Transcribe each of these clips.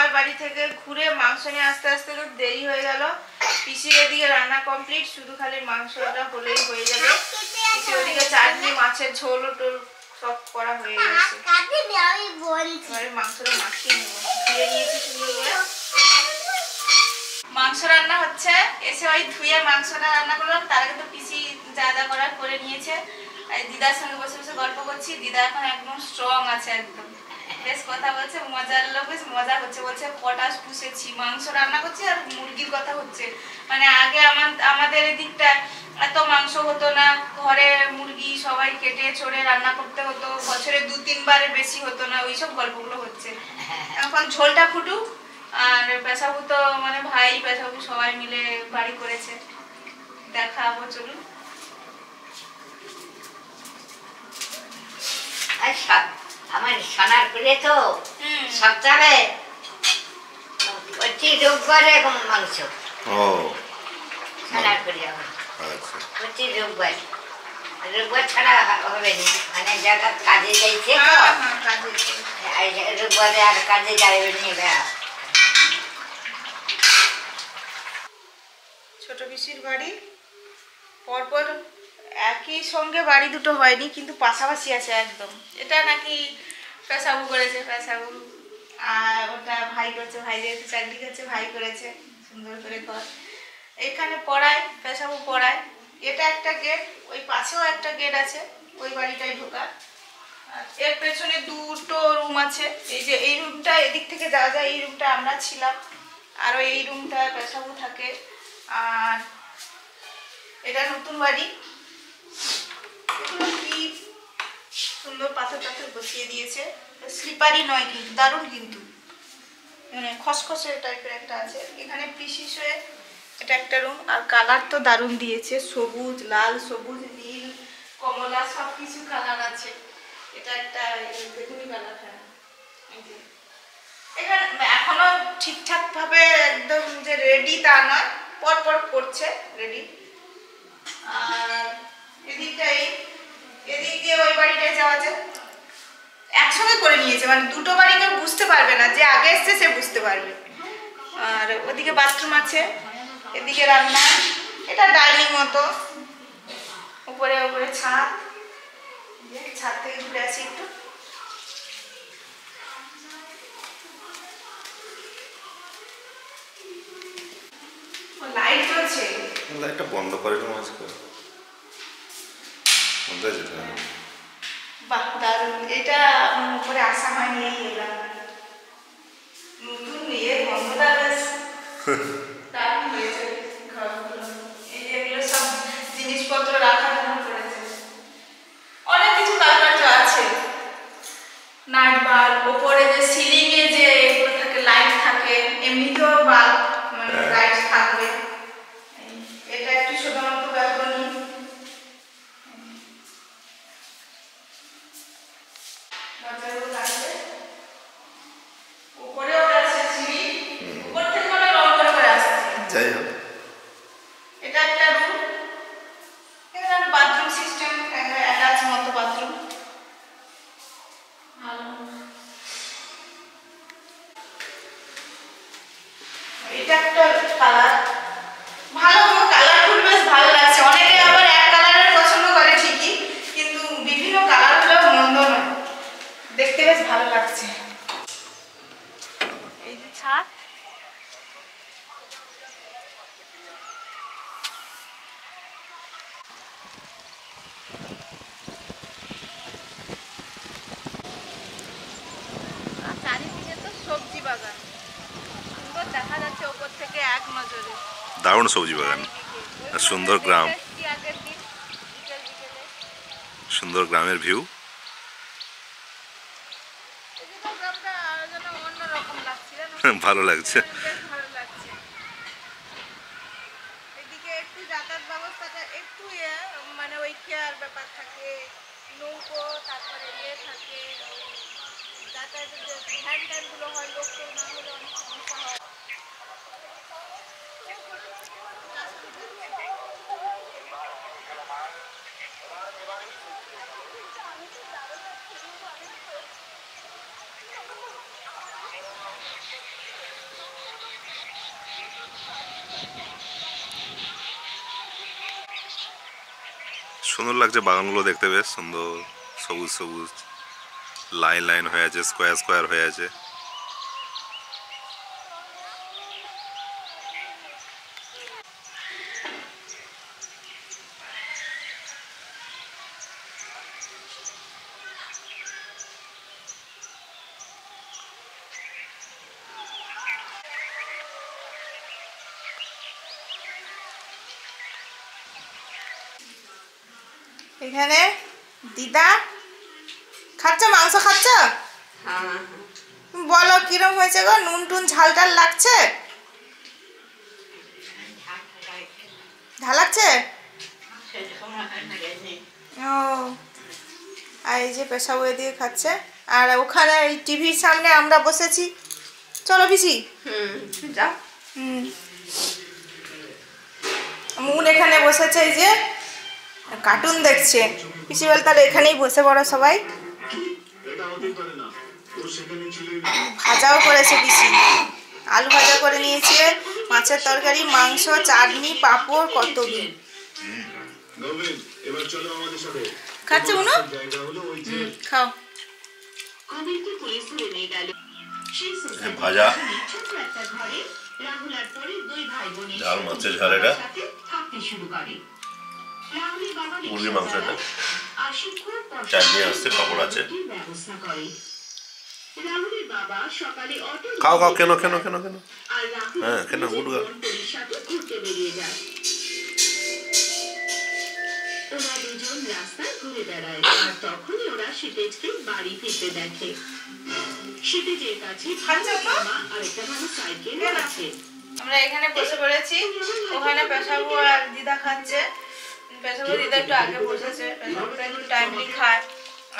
বাবার বাড়ি থেকে ঘুরে মাংস নিয়ে আসতে আসতে তো দেরি হয়ে গেল। পিসির এদিকে রান্না কমপ্লিট, শুধু খালি মাংসটা হলেই হয়ে যাবে। পিসির ওদিকে চাটনি, মাছের ঝোল টোল সব করা হয়ে গেছে। এবারে মাংসটা মাখিয়ে নেবো, ধুয়ে নিয়েছি সুন্দর করে। মাংস রান্না হচ্ছে, এসে ওই ধুয়ে মাংসটা রান্না করলাম। তার আগে তো পিসি যা যা করার করে নিয়েছে। দিদার সঙ্গে বসে বসে গল্প করছি। দিদা এখন একদম স্ট্রং আছে, একদম বেশ কথা বলছে, মজার লোক, বেশ মজা হচ্ছে। বলছে পটাশ পুষেছি, মাংস রান্না করছি আর মুরগির কথা হচ্ছে। মানে আগে আমাদের এদিকটা এত মাংস হতো না, ঘরে মুরগি সবাই কেটে চড়ে রান্না করতে হতো, বছরে 2-3 বারের বেশি হতো না, ওইসব গল্পগুলো হচ্ছে। এখন ঝোলটা ফুটুক। আর পেশাবু তো মানে ভাই পেশাবু সবাই মিলে বাড়ি করেছে, দেখাবো চলুন। আমার সোনার পুরে তো সপ্তাহে প্রতি রোববারে মাংস। সোনার পুরে প্রতি রোববার, রোববার ছাড়া হবে না, মানে যারা কাজে যাইছে রোববারে আর কাজে যাবে না। ছোট পিসির বাড়ি পরপর একই সঙ্গে বাড়ি দুটো হয়নি, কিন্তু পাশাপাশি আছে একদম। এটা নাকি পেশাবু করেছে, পেশাবু, আর ওটা ভাই করেছে, ভাই যেহেতু চাকরি করছে ভাই করেছে সুন্দর করে ঘর। এখানে পড়ায়, পেশাবু পড়ায়। এটা একটা গেট, ওই পাশেও একটা গেট আছে, ওই বাড়িটাই ঢোকার। এর পেছনে দুটো রুম আছে। এই যে এই রুমটা, এদিক থেকে যাওয়া যায়, এই রুমটা আমরা ছিলাম। আরও এই রুমটা পেশাবু থাকে। আর এটা নতুন বাড়ি। এগুলো কি সুন্দর পাথর টাথর বসিয়ে দিয়েছে, স্লিপারি নয় কিন্তু দারুণ, কিন্তু মানে খসখসে টাইপের একটা আছে। এখানে পিসি শুয়ে, এটা একটা রুম। আর কালার তো দারুণ দিয়েছে, সবুজ, লাল, সবুজ, নীল, কমলা, সব কিছু কালার আছে। এটা একটা বেগুনি কালার। হ্যাঁ, এখানে এখনো ঠিকঠাক ভাবে একদম যে রেডি তা নয়, পরপর করছে রেডি। আর এদিকটাই, এদিক দিয়ে ওই বাড়িটায় যাওয়া যায়, একসঙ্গে করে নিয়েছে। মানে দুটো বাড়ি কেউ বুঝতে পারবে না, যে আগে এসছে সে বুঝতে পারবে। আর ওদিকে বাথরুম আছে, এদিকে রান্না। এটা ডাইনিং মতো, উপরে উপরে ছাদ। ছাদ থেকে ঘুরে আসি একটু। লাইট জ্বলছে, লাইটটা বন্ধ করে দাও আজকে। বন্ধ হয়ে যেতে হবে। বাহ দারুণ। এটা উপরে আসা হয়নি, এই এলাম নতুন নিয়ে বন্ধটা বেশ দারুণ হয়েছে ঘরগুলো। এই এগুলো সব জিনিসপত্র রাখার জন্য করেছে। অনেক কিছু কারুকার্য আছে। নাইট বাল্ব, ওপরে যে সিলিং এ যে এগুলো থাকে, লাইট থাকে, এমনিতেও বাল্ব মানে লাইট থাকবে। এটা একটু ছোট মতো ব্যালকনি। উপরেও আছে সিঁড়ি, উপর থেকে অনেক রং করে আসছে। যাই হোক, এটা একটা রুম। এখানে বাথরুম সিস্টেম, অ্যাটাচ মতো বাথরুম। এটা একটা কালার ভালো, কালারফুল, বেশ ভালো লাগছে। অনেকে আবার এক কালারের পছন্দ করে ঠিকই, কিন্তু বিভিন্ন কালার হলেও মন্দ নয়, দেখতে বেশ ভালো লাগছে। এই যে ছাদ, চারিদিকে তো সবজি বাগান, সুন্দর দেখা যাচ্ছে ওপর থেকে এক নজরে। দারুণ সবজি বাগান, সুন্দর গ্রাম, সুন্দর গ্রামের ভিউ। ভালো লাগছে। এদিকে একটু যাতায়াত ব্যবস্থাটা একটু মানে ওই কেয়ার ব্যাপার থাকে, নৌকো, তারপরে থাকে যাতায়াতের যে ভ্যান ট্যানগুলো হয়, লোক কেউ না হলে অনেক সমস্যা হয়। সুন্দর লাগছে বাগানগুলো দেখতে, বেশ সুন্দর, সবুজ সবুজ, লাইন লাইন হয়ে আছে, স্কোয়ার স্কোয়ার হয়ে আছে। এখানে দিদা খাচ্ছে, মাংস খাচ্ছে। বলো কিরম হয়েছে গো, নুন টুন ঝাল টাল লাগছে? ঝাল লাগছে? ও, আর এই যে পেশাবু দিয়ে খাচ্ছে, আর ওখানে এই টিভির সামনে আমরা বসেছি। চলো পিসি। যাও। মুন এখানে বসেছে, এই যে কার্টুন দেখছে। পিসি বল তাহলে এখানেই বসে পড়ো সবাই। ভাজাও করেছে পিসি, আলু ভাজা করে নিয়েছে, মাছের তরকারি, মাংস, চাটনি, পাঁপড়, কত কি খাচ্ছে। উনো খাও। ভাজা ঝাল মাছের ঝাল, এটা মুরগির মাংস, এটা চাটনি আসছে, পাঁপড় আছে। খাও খাও, কেন কেন কেন কেন, হ্যাঁ কেন গুড গার্ল। ওরা দুজন রাস্তায় ঘুরে বেড়ায়, আর তখনই ওরা সিতেজকে বাড়ি ফিরতে দেখে। সিতেজের কাছে মামা আর একটা ভালো সাইকেল আছে। আমরা এখানে বসে পড়েছি, ওখানে পেশাবু আর দিদা খাচ্ছে। পেশাবু দিদা একটু আগে বসেছে, পেশাবুটা একটু টাইমলি খায়,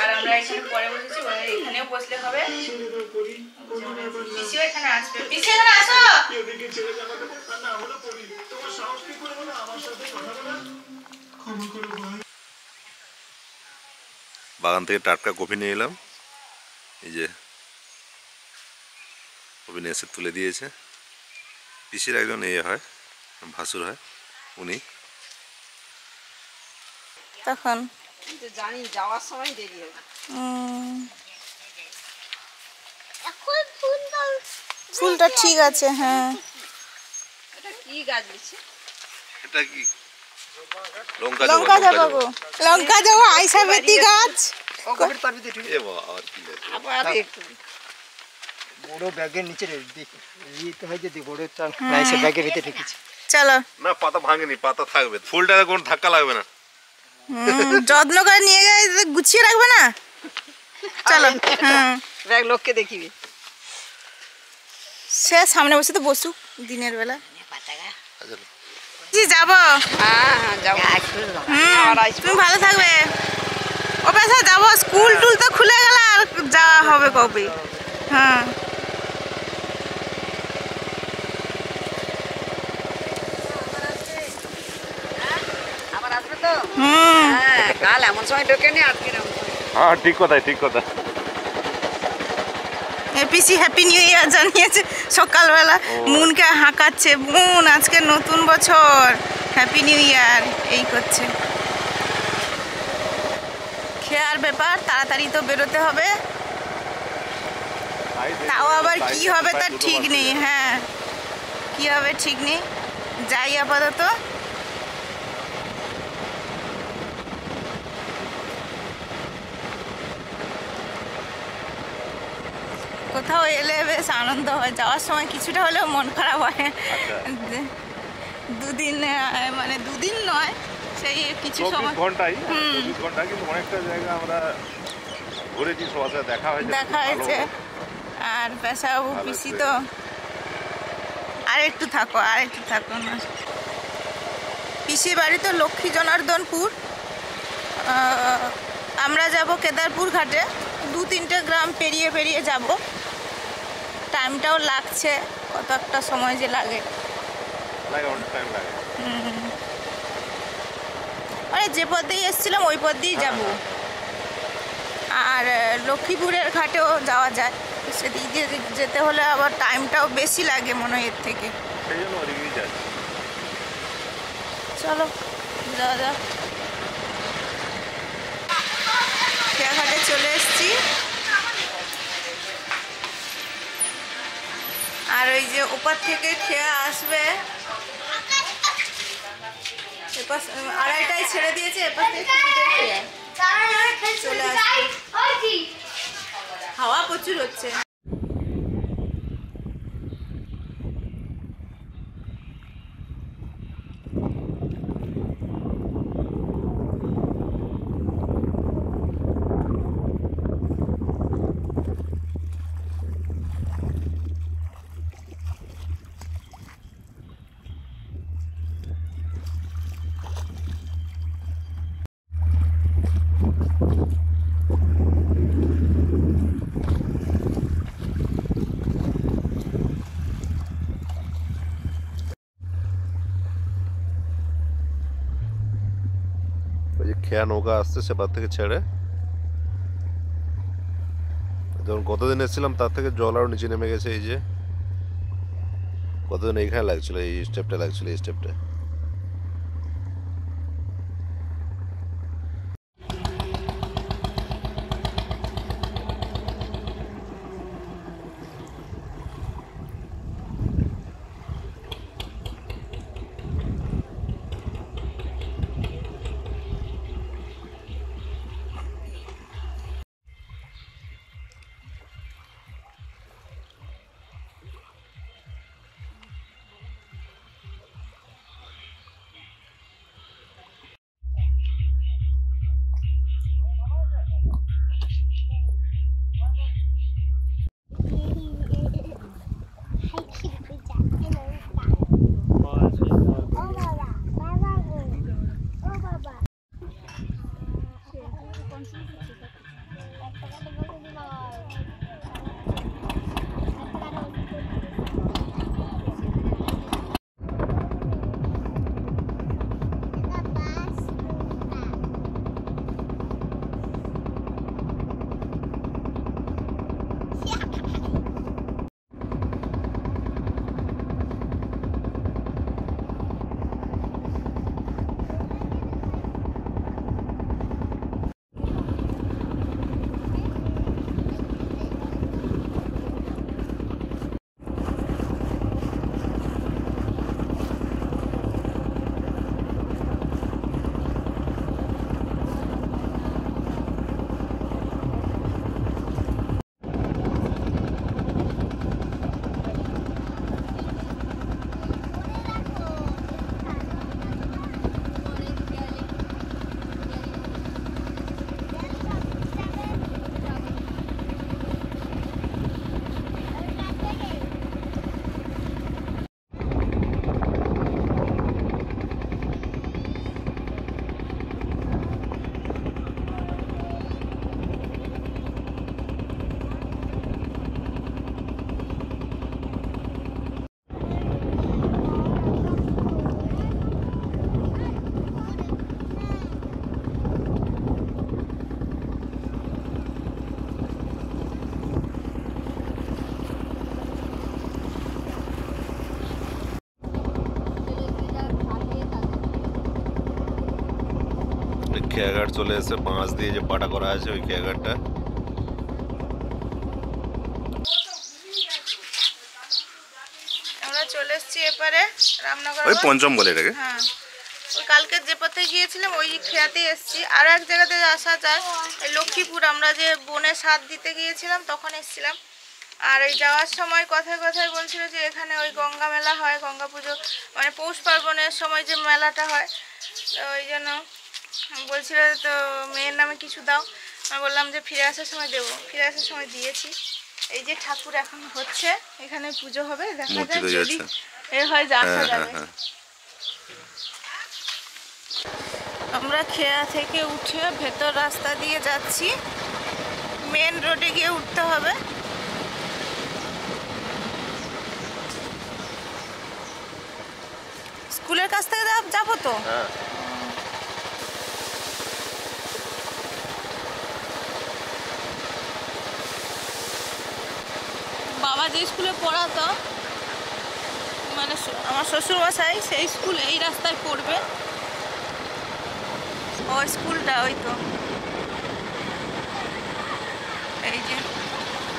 আর আমরা এখানে পরে বসেছি। এখানেও বসলে হবে। পিসিও এখানে আসবে। পিসি এখানে আসো। বাগান থেকে টাটকা কফি নিয়ে এলাম, এই যে কফি নিয়ে এসে তুলে দিয়েছে। পিসির একজন হয়, ভাসুর হয় উনি। তখন জানি যাওয়ার সময় দেরি হবে। ফুলটা ঠিক আছে। হ্যাঁ, এটা কি গাছ দিচ্ছে? এটা কি লঙ্কা যাবো গো, লঙ্কা যাবো, আইসা বেতি গাছ। আবার একটু বড় ব্যাগের নিচে দিতে হয়, যদি বড় নাইসে ব্যাগের ভিতরে রেখেছি। চলো না, পাতা ভাঙেনি, পাতা থাকবে, ফুলটা কোনো ধাক্কা লাগবে না। যত্ন করে নিয়ে গেলে গুছিয়ে রাখবে না। চলো। ব্যাগ লোককে দেখিবি। সে সামনে বসে তো বসুক দিনের বেলা। যাবো। তুমি ভালো থাকবে। ও পেশা যাবো, স্কুল টুল তো খুলে গেল, আর যাওয়া হবে কবে? হ্যাঁ, আবার আসবে তো। হ্যাঁ, কাল এমন সময় ঢোকেনি, আজকে এমন সময়। হ্যাঁ ঠিক কথা, ঠিক কথা। পিসি হ্যাপি নিউ ইয়ার জানিয়েছে সকালবেলা, মুনকে হাঁকাচ্ছে। মুন আজকে নতুন বছর, হ্যাপি নিউ ইয়ার এই করছে। খেয়ার ব্যাপার, তাড়াতাড়ি তো বেরোতে হবে, তাও আবার কি হবে তার ঠিক নেই। হ্যাঁ, কি হবে ঠিক নেই। যাই আপাতত। কোথাও এলে বেশ আনন্দ হয়, যাওয়ার সময় কিছুটা হলেও মন খারাপ হয়। দুদিন, মানে দুদিন নয়, সেই কিছু সময় ঘন্টায় 24 ঘন্টা, কিন্তু অনেকটা জায়গা আমরা ঘুরেছি, সবার সাথে দেখা হয়েছে। আর পেশাবু পিসি তো আর একটু থাকো না। পিসির বাড়ি তো লক্ষ্মী জনার্দনপুর, আমরা যাব কেদারপুর ঘাটে। 2-3টে গ্রাম পেরিয়ে পেরিয়ে যাব। টাইমটাও লাগছে, কত একটা সময় যে লাগে। আরে যে পথ দিয়ে এসেছিলাম ওই পথ দিয়েই যাবো। আর লক্ষ্মীপুরের ঘাটেও যাওয়া যায়, সেদিক দিয়ে যেতে হলে আবার টাইমটাও বেশি লাগে মনে হয় এর থেকে। চলো যাওয়া যাক। খেয়াঘাটে চলে এসেছি। আর ওই যে ওপার থেকে খেয়া আসবে, এপাশ 2:30টায় ছেড়ে দিয়েছে, এপাশ থেকে খেয়া চলে আসবে। হাওয়া প্রচুর হচ্ছে। ওই যে খেয়া নৌকা আসছে সেবার থেকে ছেড়ে, যখন কতদিন এসেছিলাম তার থেকে জল আরো নিচে নেমে গেছে। এই যে কতদিন এইখানে লাগছিল, এই স্টেপটা লাগছিল, এই স্টেপটা। খেয়াঘাট চলে এসে বাঁশ দিয়ে যে পাটা করা আছে ওই খেয়াঘাটটা। আমরা চলে এসেছি এপারে রামনগর, ওই পঞ্চম বলে এটাকে। হ্যাঁ, ওই কালকে যে পথে গিয়েছিলাম ওই খেয়াতে এসেছি। আর এক জায়গাতে আসা যায়, এই লক্ষ্মীপুর, আমরা যে বনে সাত দিতে গিয়েছিলাম তখন এসেছিলাম। আর এই যাওয়ার সময় কথায় কথায় বলছিল যে এখানে ওই গঙ্গা মেলা হয়, গঙ্গা পুজো মানে পৌষ পার্বণের সময় যে মেলাটা হয়, তো ওই জন্য বলছিল তো মেয়ের নামে কিছু দাও। আমি বললাম যে ফিরে আসার সময় দেবো, ফিরে আসার সময় দিয়েছি। এই যে ঠাকুর এখন হচ্ছে, এখানে পুজো হবে, দেখা যাক যদি এ হয় যে আসা যাবে। আমরা খেয়া থেকে উঠে ভেতর রাস্তা দিয়ে যাচ্ছি, মেন রোডে গিয়ে উঠতে হবে। স্কুলের কাছ থেকে যাবো তো। বাবা যে স্কুলে পড়াতো, মানে আমার শ্বশুরমশাই, সেই স্কুল এই রাস্তায় পড়বে। ও স্কুলটা ওই তো এই যে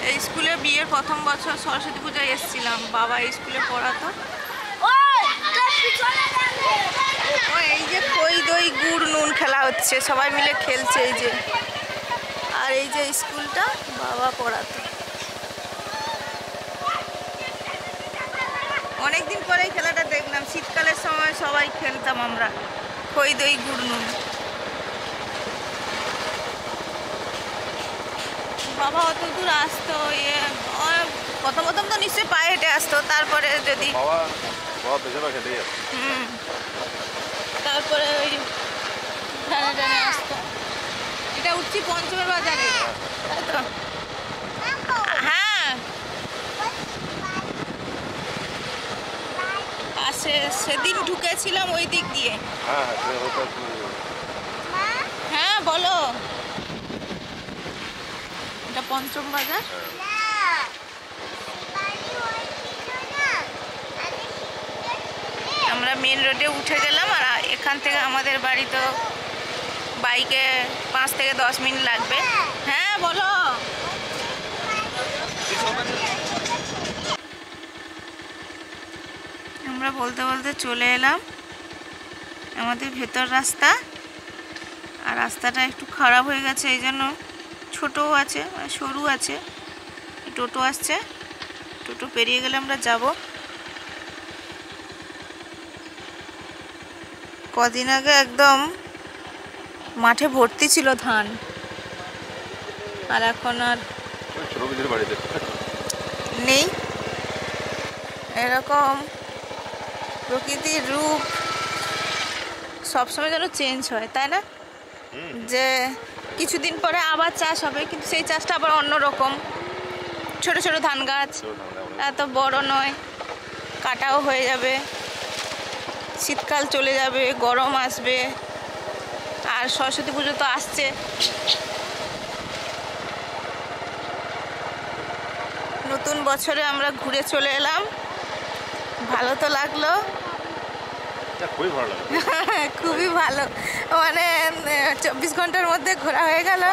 এই স্কুলে বিয়ের প্রথম বছর সরস্বতী পূজায় এসেছিলাম, বাবা এই স্কুলে পড়াতো। এই যে খই দই গুড় নুন খেলা হচ্ছে, সবাই মিলে খেলছে এই যে। আর এই যে স্কুলটা বাবা পড়াতো। অনেকদিন পরে এই খেলাটা দেখলাম, শীতকালের সময় সবাই খেলতাম আমরা খই দই গুড় নুন। বাবা অত দূর আসতো, প্রথম প্রথম তো নিশ্চয়ই পায়ে হেঁটে আসতো, তারপরে যদি তারপরে ওই টানে টানে আসতো। এটা উঠছি পঞ্চমের বাজারে, তাই তো? হ্যাঁ পাশে সেদিন ঢুকেছিলাম ওই দিক দিয়ে। হ্যাঁ বলো, এটা পঞ্চম বাজার। আমরা মেন রোডে উঠে গেলাম, আর এখান থেকে আমাদের বাড়ি তো বাইকে 5 থেকে 10 মিনিট লাগবে। হ্যাঁ বলো। আমরা বলতে বলতে চলে এলাম আমাদের ভেতর রাস্তা, আর রাস্তাটা একটু খারাপ হয়ে গেছে, এই জন্য ছোটও আছে সরু আছে। টোটো আসছে, টোটো পেরিয়ে গেলে আমরা যাব। কদিন আগে একদম মাঠে ভর্তি ছিল ধান, আর এখন আর নেই। এরকম প্রকৃতির রূপ সবসময় যেন চেঞ্জ হয়, তাই না? যে কিছুদিন পরে আবার চাষ হবে, কিন্তু সেই চাষটা আবার অন্যরকম। ছোট ছোট ধান গাছ, এত বড় নয়, কাটাও হয়ে যাবে, শীতকাল চলে যাবে, গরম আসবে, আর সরস্বতী পুজো তো আসছে। নতুন বছরে আমরা ঘুরে চলে এলাম, ভালো তো লাগলো। খুবই ভালো, মানে 24 ঘন্টার মধ্যে ঘোরা হয়ে গেল।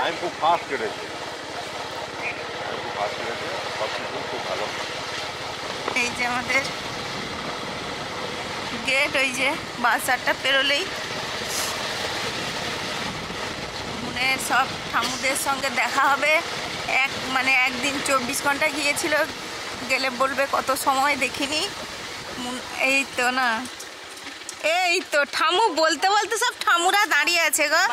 এই যে আমাদের গেট, ওই যে বাজারটা পেরোলেই মনের সব ঠাকুরদের সঙ্গে দেখা হবে। একদিন 24 ঘন্টা গিয়েছিল, গেলে বলবে কত সময় দেখিনি। এই তো না, এই তো ঠামু বলতে বলতে সব ঠামুরা দাঁড়িয়ে আছে গো।